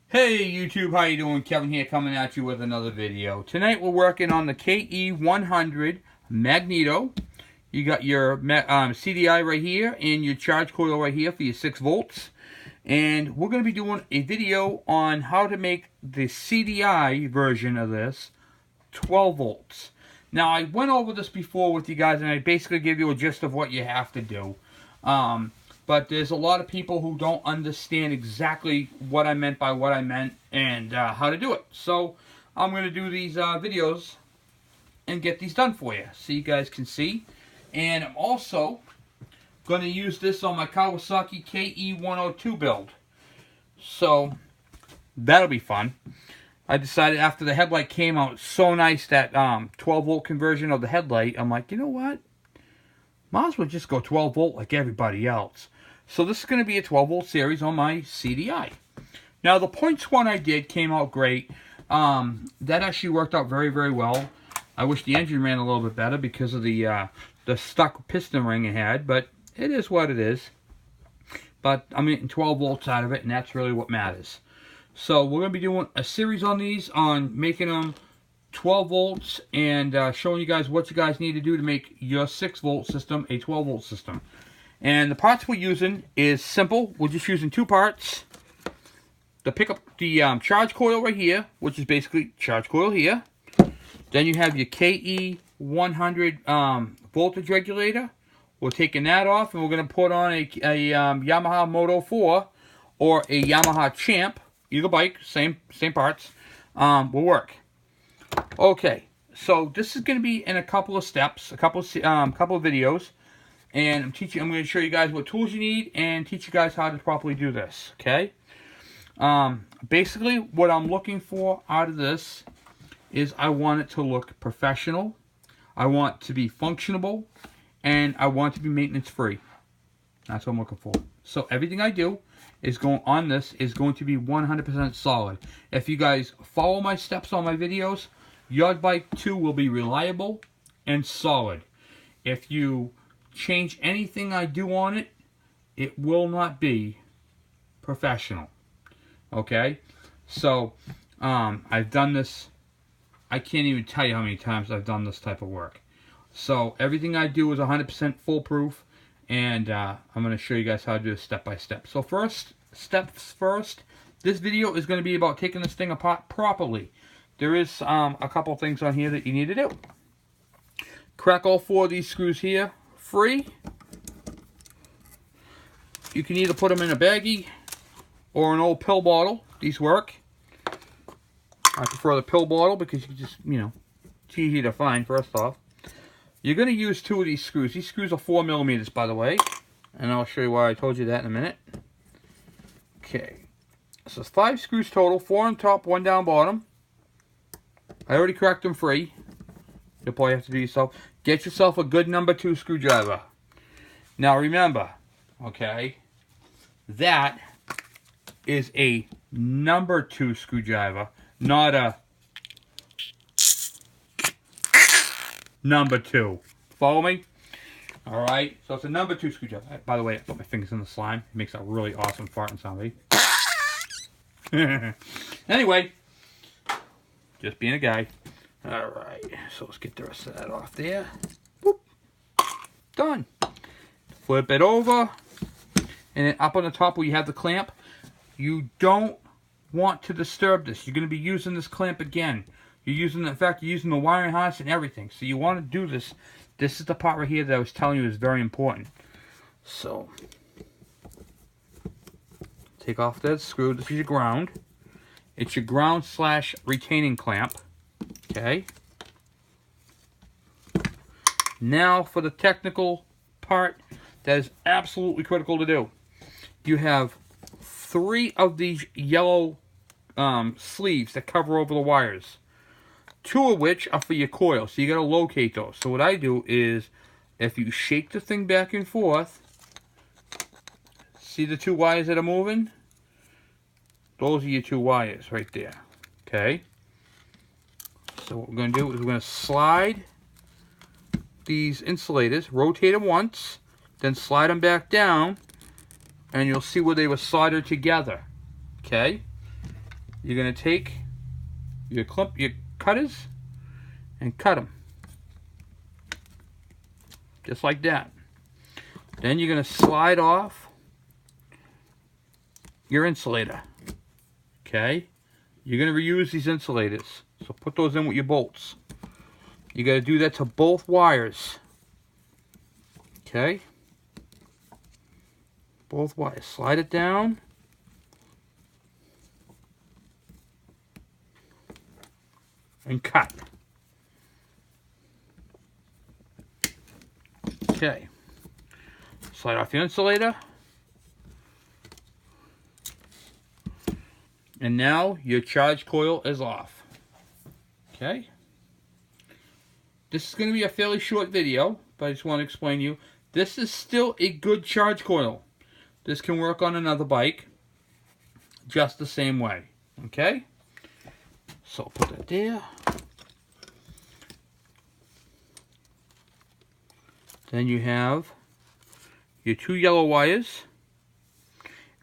Hey YouTube, how you doing? Kevin here coming at you with another video. Tonight we're working on the KE100 magneto. You got your CDI right here and your charge coil right here for your 6 volts. And we're going to be doing a video on how to make the CDI version of this 12 volts. Now I went over this before with you guys and I basically gave you a gist of what you have to do. But there's a lot of people who don't understand exactly what I meant by what I meant and how to do it. So I'm going to do these videos and get these done for you so you guys can see. And I'm also going to use this on my Kawasaki KE100 build. So that'll be fun. I decided after the headlight came out so nice, that 12 volt conversion of the headlight, I'm like, you know what? Might as well just go 12 volt like everybody else. So this is going to be a 12 volt series on my CDI. Now the points one I did came out great. That actually worked out very, very well. I wish the engine ran a little bit better because of the stuck piston ring it had, but it is what it is. But I'm getting 12 volts out of it, and that's really what matters. So we're going to be doing a series on these, on making them 12 volts and showing you guys what you guys need to do to make your 6 volt system a 12 volt system. And the parts we're using is simple. We're just using 2 parts to pick up the charge coil right here, which is basically charge coil here. Then you have your KE100 voltage regulator. We're taking that off and we're going to put on a Yamaha Moto 4 or a Yamaha Champ, either bike, same parts, will work. Okay, so this is going to be in a couple of steps, a couple of videos. And I'm going to show you guys what tools you need and teach you guys how to properly do this, okay? Basically, what I'm looking for out of this is I want it to look professional, I want it to be functionable, and I want it to be maintenance free. That's what I'm looking for. So everything I do is going to be 100% solid. If you guys follow my steps on my videos, your bike too will be reliable and solid. If you change anything I do on it, it will not be professional. Okay, so I've done this, I can't even tell you how many times I've done this type of work. So everything I do is 100% foolproof, and I'm going to show you guys how to do this step by step. So steps first, this video is going to be about taking this thing apart properly. There is a couple things on here that you need to do. Crack all 4 of these screws here free. You can either put them in a baggie or an old pill bottle. These work. I prefer the pill bottle because you can just, it's easy to find. First off, you're going to use 2 of these screws. These screws are 4 millimeters, by the way, and I'll show you why I told you that in a minute. Okay, so it's 5 screws total, 4 on top, 1 down bottom. I already cracked them free. You'll probably have to do yourself. Get yourself a good number 2 screwdriver. Now remember, okay, that is a number 2 screwdriver, not a number 2. Follow me? Alright, so it's a number 2 screwdriver. By the way, I put my fingers in the slime. It makes a really awesome farting sound. Anyway, just being a guy. Alright, so let's get the rest of that off there. Boop. Done. Flip it over. And then up on the top where you have the clamp, you don't want to disturb this. You're going to be using this clamp again. You're using, in fact, you're using the wiring harness and everything. So you want to do this. This is the part right here that I was telling you is very important. So, take off that screw. This is your ground. It's your ground / retaining clamp. Okay. Now for the technical part that is absolutely critical to do. You have 3 of these yellow sleeves that cover over the wires. 2 of which are for your coil, so you got to locate those. So what I do is, if you shake the thing back and forth, see the 2 wires that are moving? Those are your 2 wires right there. Okay. So what we're going to do is we're going to slide these insulators, rotate them once, then slide them back down, and you'll see where they were soldered together. Okay? you're going to take your cutters and cut them. Just like that. Then you're going to slide off your insulator. Okay? You're going to reuse these insulators. So put those in with your bolts. You got to do that to both wires. Okay? Both wires. Slide it down. And cut. Okay. Slide off the insulator. And now your charge coil is off. Okay. This is going to be a fairly short video, but I just want to explain to you. This is still a good charge coil. This can work on another bike just the same way. Okay. So put that there. Then you have your 2 yellow wires,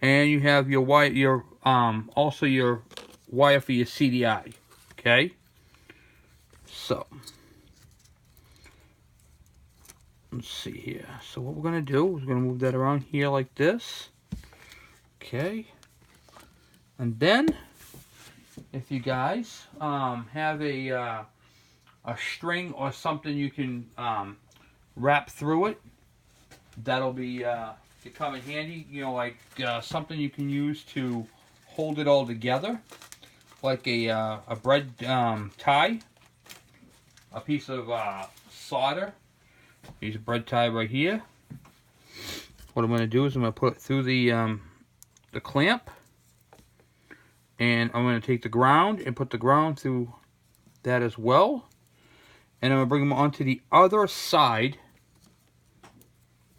and you have your wire, also your wire for your CDI. Okay. So let's see here. So what we're gonna do is we're gonna move that around here like this. Okay. And then, if you guys have a string or something you can wrap through it, that'll be to come in handy. You know, like something you can use to hold it all together, like a bread tie, a piece of solder. Use a bread tie right here. What I'm going to do is I'm going to put it through the clamp, and I'm going to take the ground and put the ground through that as well, and I'm going to bring them onto the other side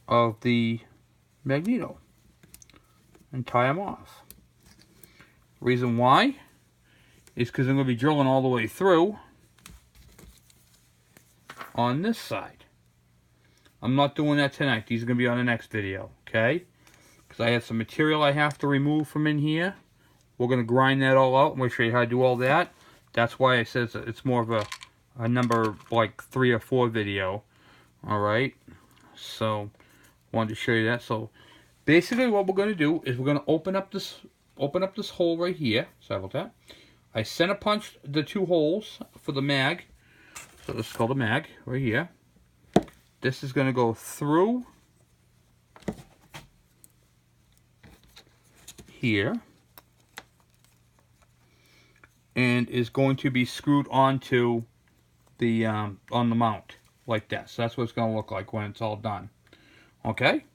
of the magneto and tie them off. Reason why is because I'm going to be drilling all the way through on this side. I'm not doing that tonight. These are going to be on the next video, okay? Because I have some material I have to remove from in here. We're going to grind that all out. I'm going to show you how to do all that. That's why I said it's more of a number like 3 or 4 video. Alright? So, wanted to show you that. So, basically what we're going to do is we're going to open up this hole right here. Sorry about that. I center punched the 2 holes for the mag. So this is called a mag right here. This is going to go through here and is going to be screwed onto the on the mount like that. So that's what it's going to look like when it's all done. Okay?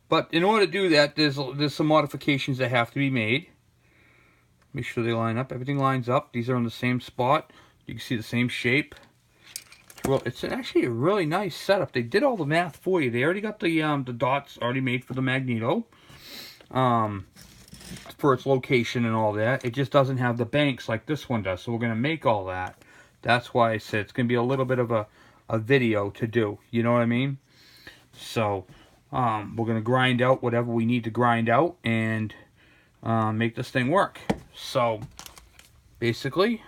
But in order to do that, there's some modifications that have to be made. Make sure they line up. Everything lines up. These are in the same spot. You can see the same shape. Well, it's actually a really nice setup. They did all the math for you. They already got the dots already made for the magneto, for its location and all that. It just doesn't have the banks like this one does. So we're going to make all that. That's why I said it's going to be a little bit of a video to do. You know what I mean? So we're going to grind out whatever we need to grind out and make this thing work. So basically,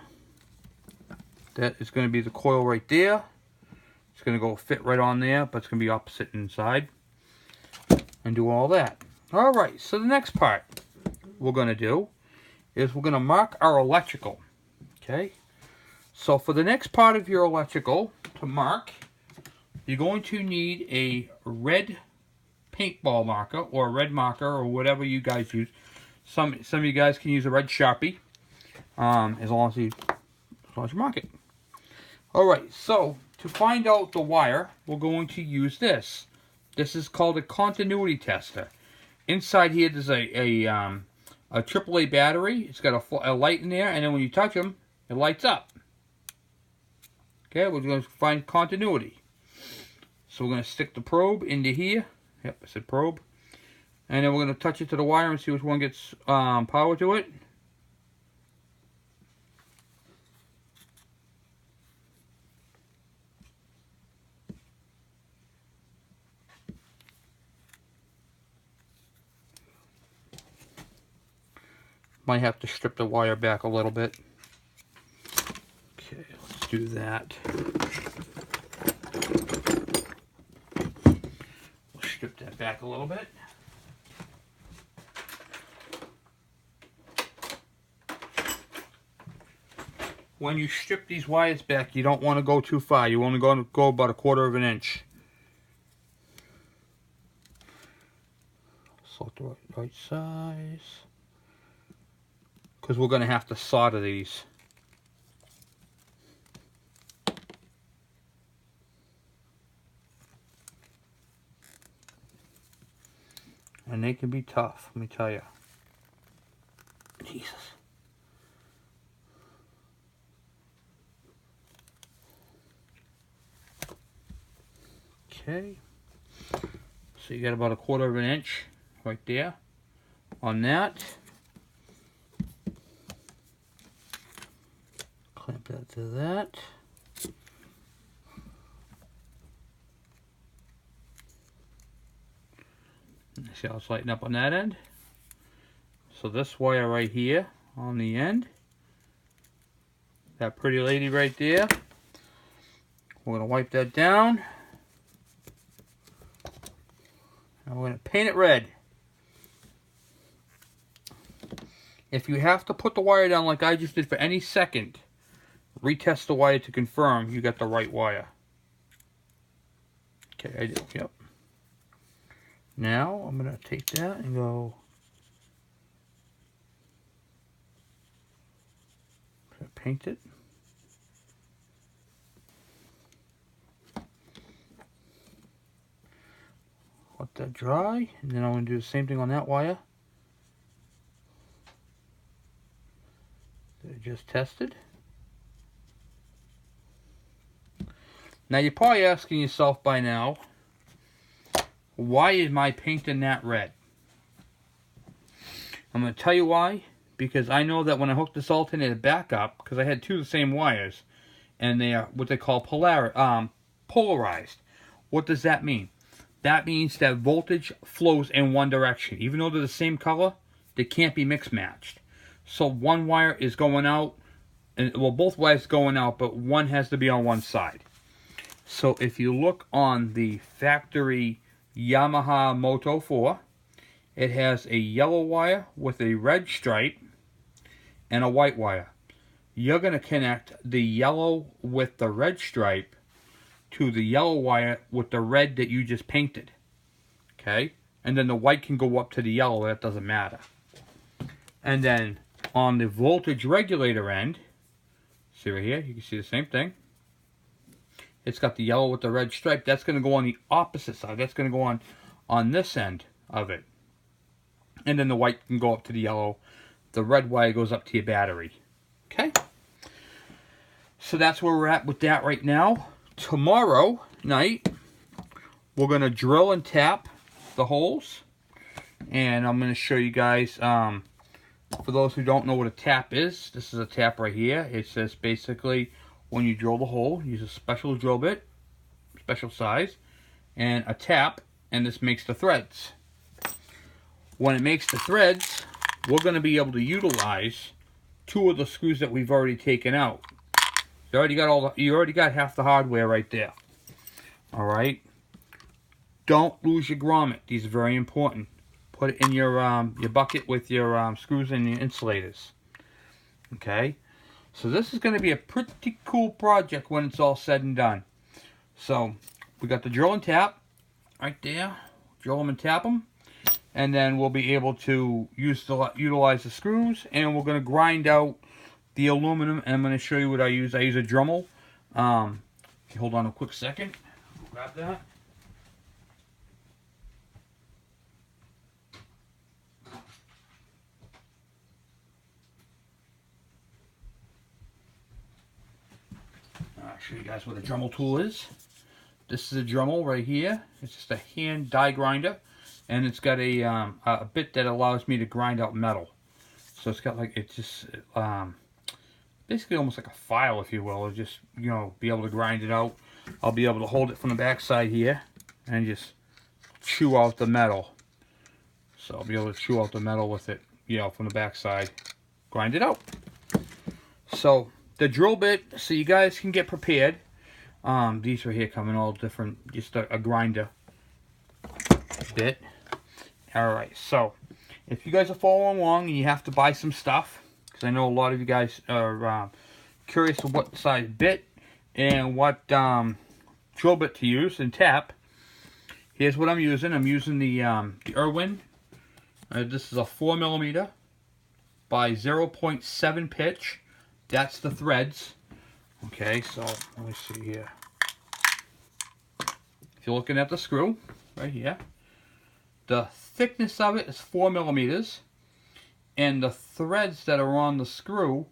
that is going to be the coil right there. It's going to go fit right on there, but it's going to be opposite inside. And do all that. Alright, so the next part we're going to do is we're going to mark our electrical. Okay? So for the next part of your electrical to mark, you're going to need a red paintball marker or a red marker or whatever you guys use. Some of you guys can use a red Sharpie, as long as you mark it. Alright, so to find out the wire, we're going to use this. This is called a continuity tester. Inside here there's a AAA battery. It's got a light in there, and then when you touch them, it lights up. Okay, we're going to find continuity. So we're going to stick the probe into here. Yep, I said probe. And then we're going to touch it to the wire and see which one gets power to it. Might have to strip the wire back a little bit. Okay, let's do that. We'll strip that back a little bit. When you strip these wires back, you don't want to go too far. You only want to go about 1/4 of an inch. Select the right size. Because we're going to have to solder these. And they can be tough, let me tell you. Jesus. Okay, so you got about 1/4 of an inch right there on that. Clamp that to that. See how it's lighting up on that end? So this wire right here on the end, that pretty lady right there, we're going to wipe that down. And we're going to paint it red. If you have to put the wire down like I just did for any second, retest the wire to confirm you got the right wire. Okay, I did, yep. Now I'm going to take that and go paint it. Let that dry, and then I'm going to do the same thing on that wire that I just tested. Now you're probably asking yourself by now, why is my painting that red? I'm going to tell you why. Because I know that when I hooked this alternator back up, because I had 2 of the same wires, and they are what they call polarized. What does that mean? That means that voltage flows in one direction. Even though they're the same color, they can't be mix matched. So one wire is going out, and well, both wires going out, but one has to be on one side. So if you look on the factory Yamaha Moto 4, it has a yellow wire with a red stripe and a white wire. You're going to connect the yellow with the red stripe to the yellow wire with the red that you just painted. Okay? And then the white can go up to the yellow, that doesn't matter. And then on the voltage regulator end, see right here, you can see the same thing. It's got the yellow with the red stripe. That's going to go on the opposite side. That's going to go on this end of it. And then the white can go up to the yellow. The red wire goes up to your battery. Okay? So that's where we're at with that right now. Tomorrow night, we're going to drill and tap the holes. And I'm going to show you guys, for those who don't know what a tap is, this is a tap right here. It says basically when you drill the hole, use a special drill bit, special size, and a tap, and this makes the threads. When it makes the threads, we're going to be able to utilize 2 of the screws that we've already taken out. You already got half the hardware right there. All right. Don't lose your grommet. These are very important. Put it in your bucket with your screws and your insulators. Okay. So this is going to be a pretty cool project when it's all said and done. So we got the drill and tap right there. Drill them and tap them. And then we'll be able to utilize the screws, and we're going to grind out the aluminum, and I'm going to show you what I use. I use a Dremel. Hold on a quick second. Grab that. I'll show you guys what a Dremel tool is. This is a Dremel right here. It's just a hand die grinder. And it's got a bit that allows me to grind out metal. So it's got like, it's just basically almost like a file, if you will. It'll just, you know, be able to grind it out. I'll be able to hold it from the back side here and just chew out the metal. So I'll be able to chew out the metal with it, you know, from the back side. grind it out. So the drill bit, so you guys can get prepared. These right here come in all different, just a grinder bit. Alright, so if you guys are following along and you have to buy some stuff, because I know a lot of you guys are curious of what size bit and what drill bit to use and tap, here's what I'm using. I'm using the Irwin. This is a 4mm by 0.7 pitch. That's the threads. Okay, so let me see here. If you're looking at the screw right here, the thickness of it is 4mm, and the threads that are on the screw,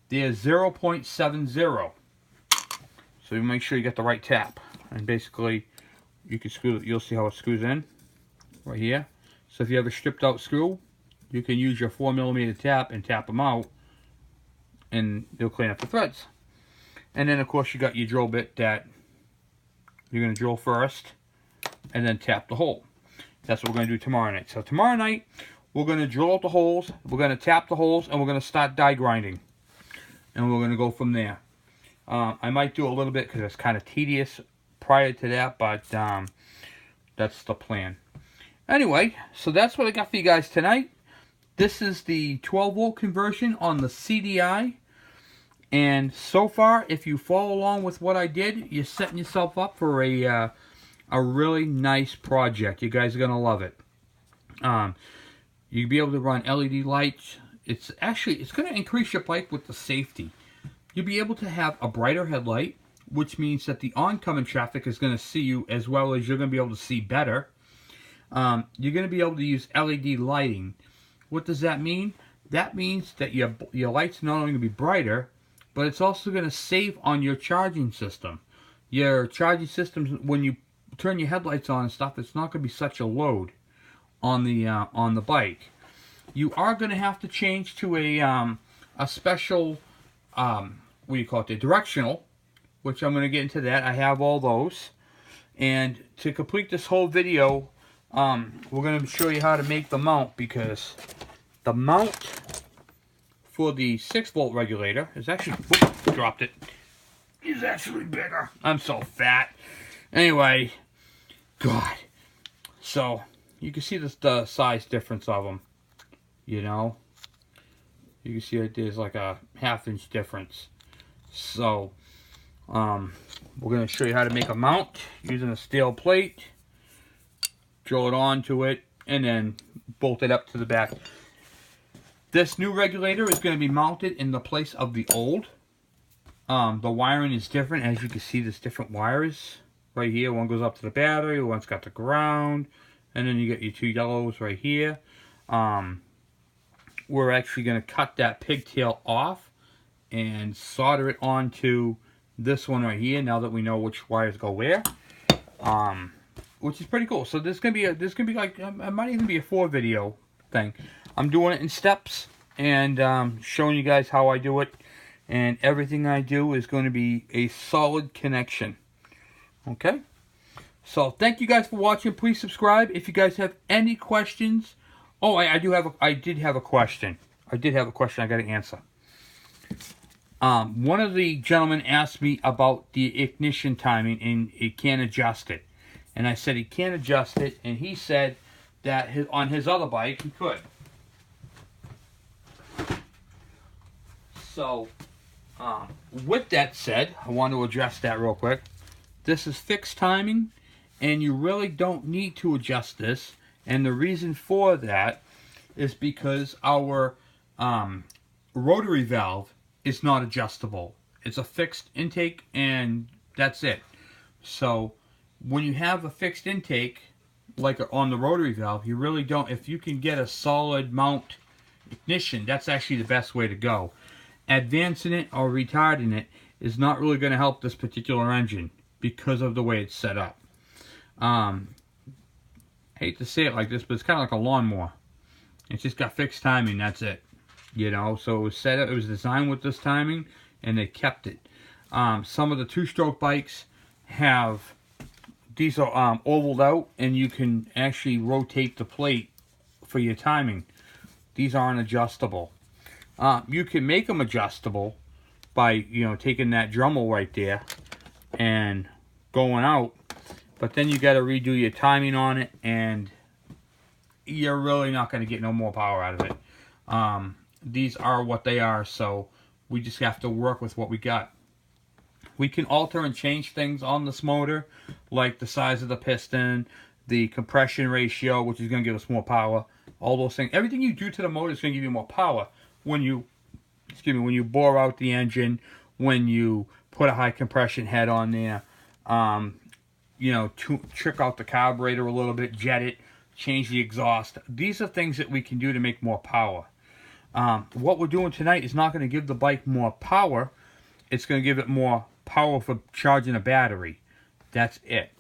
they're 0.70. So you make sure you get the right tap, and basically you can screw. You'll see how it screws in right here. So if you have a stripped out screw, you can use your 4mm tap and tap them out, and they'll clean up the threads. And then of course you got your drill bit that you're going to drill first and then tap the hole. That's what we're going to do tomorrow night. So tomorrow night we're going to drill out the holes, we're going to tap the holes, and we're going to start die grinding. And we're going to go from there. I might do a little bit because it's kind of tedious prior to that, but that's the plan. Anyway, so that's what I got for you guys tonight. This is the 12-volt conversion on the CDI. And so far, if you follow along with what I did, you're setting yourself up for a really nice project. You guys are going to love it. You'll be able to run LED lights. It's going to increase your bike with the safety. You'll be able to have a brighter headlight, which means that the oncoming traffic is going to see you, as well as you're going to be able to see better. You're going to be able to use LED lighting. What does that mean? That means that your lights are not only going to be brighter, but it's also going to save on your charging system. Your charging system, when you turn your headlights on and stuff, it's not going to be such a load on the bike. You are going to have to change to a special, what do you call it, the directional, which I'm going to get into that. I have all those. And to complete this whole video, we're going to show you how to make the mount, because the mount for the 6-volt regulator is actually, whoops, dropped it, is actually bigger. I'm so fat. Anyway, God. So, you can see the size difference of them, you know. You can see that there's like a ½ inch difference. So, we're going to show you how to make a mount using a steel plate. Drill it onto it, and then bolt it up to the back. This new regulator is going to be mounted in the place of the old. The wiring is different. As you can see, there's different wires right here. One goes up to the battery, one's got the ground, and then you get your 2 yellows right here. We're actually going to cut that pigtail off and solder it onto this one right here, now that we know which wires go where. Which is pretty cool. So there's gonna be like, it might even be a 4-video thing. I'm doing it in steps and showing you guys how I do it, and everything I do is going to be a solid connection. Okay. So thank you guys for watching. Please subscribe if you guys have any questions. Oh, I did have a question. I got to answer. One of the gentlemen asked me about the ignition timing, and it can't adjust it. And I said he can't adjust it, and he said that on his other bike he could. So, with that said, I want to address that real quick. This is fixed timing, and you really don't need to adjust this. And the reason for that is because our rotary valve is not adjustable. It's a fixed intake, and that's it. So, when you have a fixed intake, like on the rotary valve, you really don't, if you can get a solid mount ignition, that's actually the best way to go. Advancing it or retarding it is not really going to help this particular engine because of the way it's set up. I hate to say it like this, but it's kind of like a lawnmower. It's just got fixed timing, that's it. You know, so it was set up, it was designed with this timing, and they kept it. Some of the 2-stroke bikes have, these are ovaled out, and you can actually rotate the plate for your timing. These aren't adjustable. You can make them adjustable by, you know, taking that Dremel right there and going out. But then you got to redo your timing on it, and you're really not going to get no more power out of it. These are what they are, so we just have to work with what we got. We can alter and change things on this motor, like the size of the piston, the compression ratio, which is going to give us more power. All those things. Everything you do to the motor is going to give you more power when you, when you bore out the engine, when you put a high compression head on there, you know, to trick out the carburetor a little bit, jet it, change the exhaust. These are things that we can do to make more power. What we're doing tonight is not going to give the bike more power. It's going to give it more power for charging a battery. That's it.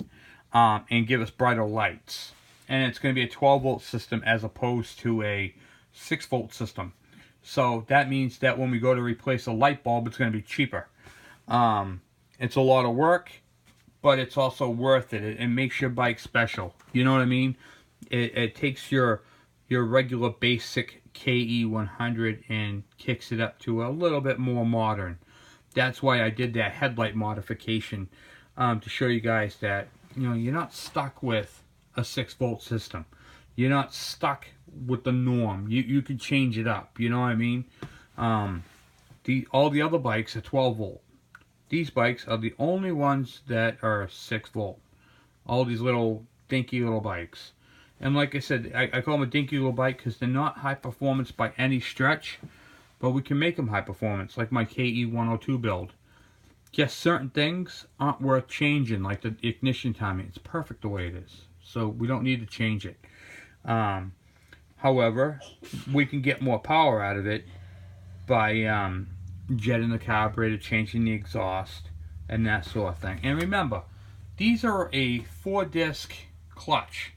And give us brighter lights. And it's going to be a 12-volt system as opposed to a 6-volt system. So that means that when we go to replace a light bulb, it's going to be cheaper. It's a lot of work, but it's also worth it. It makes your bike special. You know what I mean? It takes your regular basic KE100 and kicks it up to a little bit more modern. That's why I did that headlight modification, to show you guys that, you know, you're not stuck with a 6-volt system. You're not stuck with the norm. You can change it up. You know what I mean? All the other bikes are 12-volt. These bikes are the only ones that are 6-volt. All these little dinky little bikes. And like I said, I call them a dinky little bike because they're not high performance by any stretch. But we can make them high performance, like my KE100 build. Just certain things aren't worth changing, like the ignition timing. It's perfect the way it is. So we don't need to change it. However, we can get more power out of it by jetting the carburetor, changing the exhaust, and that sort of thing. And remember, these are a 4-disc clutch.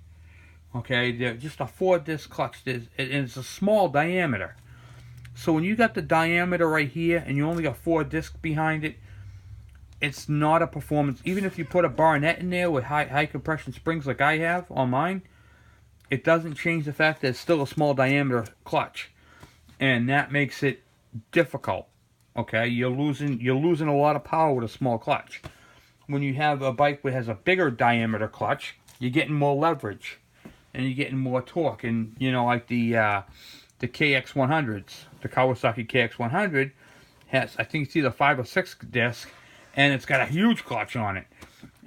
Okay, they're just a 4-disc clutch. It's a small diameter. So when you got the diameter right here and you only got 4 discs behind it, it's not a performance. Even if you put a Barnett in there with high compression springs like I have on mine, it doesn't change the fact that it's still a small diameter clutch. And that makes it difficult. Okay, you're losing a lot of power with a small clutch. When you have a bike that has a bigger diameter clutch, you're getting more leverage and you're getting more torque. And you know, like the KX100s, the Kawasaki KX100 has, I think it's either 5 or 6 disc, and it's got a huge clutch on it.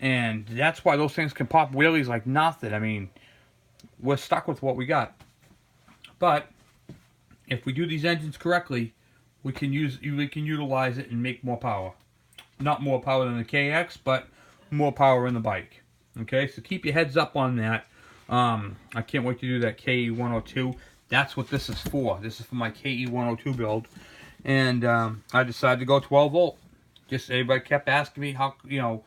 And that's why those things can pop wheelies like nothing. I mean, we're stuck with what we got. But if we do these engines correctly, we can utilize it and make more power. Not more power than the KX, but more power in the bike. Okay, so keep your heads up on that. I can't wait to do that KE102. That's what this is for. This is for my KE102 build. And I decided to go 12-volt. Just everybody kept asking me, how, you know,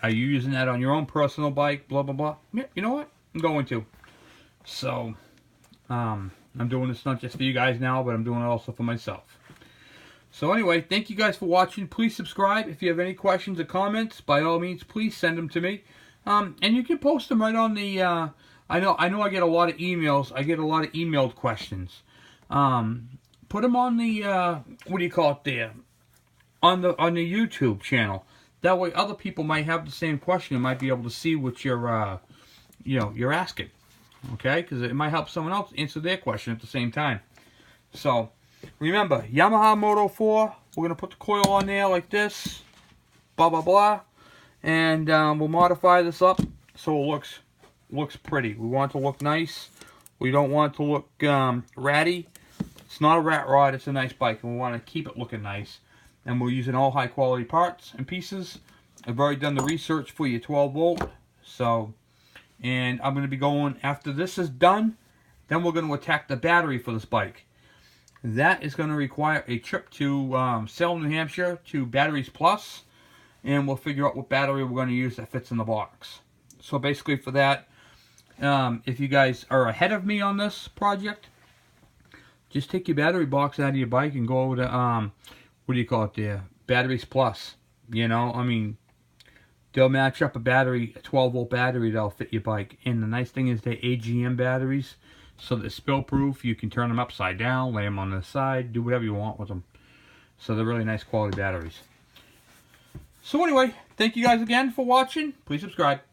are you using that on your own personal bike, blah, blah, blah. Yeah, you know what? I'm going to. So, I'm doing this not just for you guys now, but I'm doing it also for myself. So anyway, thank you guys for watching. Please subscribe. If you have any questions or comments, by all means, please send them to me. And you can post them right on the, I know I get a lot of emails. I get a lot of emailed questions. Put them on the, what do you call it there? On the YouTube channel. That way other people might have the same question and might be able to see what you're, you know, you're asking. Okay? Because it might help someone else answer their question at the same time. So, remember, Yamaha Moto 4, we're going to put the coil on there like this. Blah, blah, blah. And we'll modify this up so it looks pretty. We want it to look nice. We don't want it to look ratty. It's not a rat rod, it's a nice bike, and we want to keep it looking nice. And we're using all high quality parts and pieces. I've already done the research for your 12-volt. So, and I'm going to be going, after this is done, then we're going to attack the battery for this bike. That is going to require a trip to Salem, New Hampshire to Batteries Plus. And we'll figure out what battery we're going to use that fits in the box. So basically for that, if you guys are ahead of me on this project, just take your battery box out of your bike and go over to, what do you call it there? Batteries Plus. You know, I mean, they'll match up a battery, a 12-volt battery that'll fit your bike. And the nice thing is they're AGM batteries, so that they're spill proof. You can turn them upside down, lay them on the side, do whatever you want with them. So they're really nice quality batteries. So anyway, thank you guys again for watching. Please subscribe.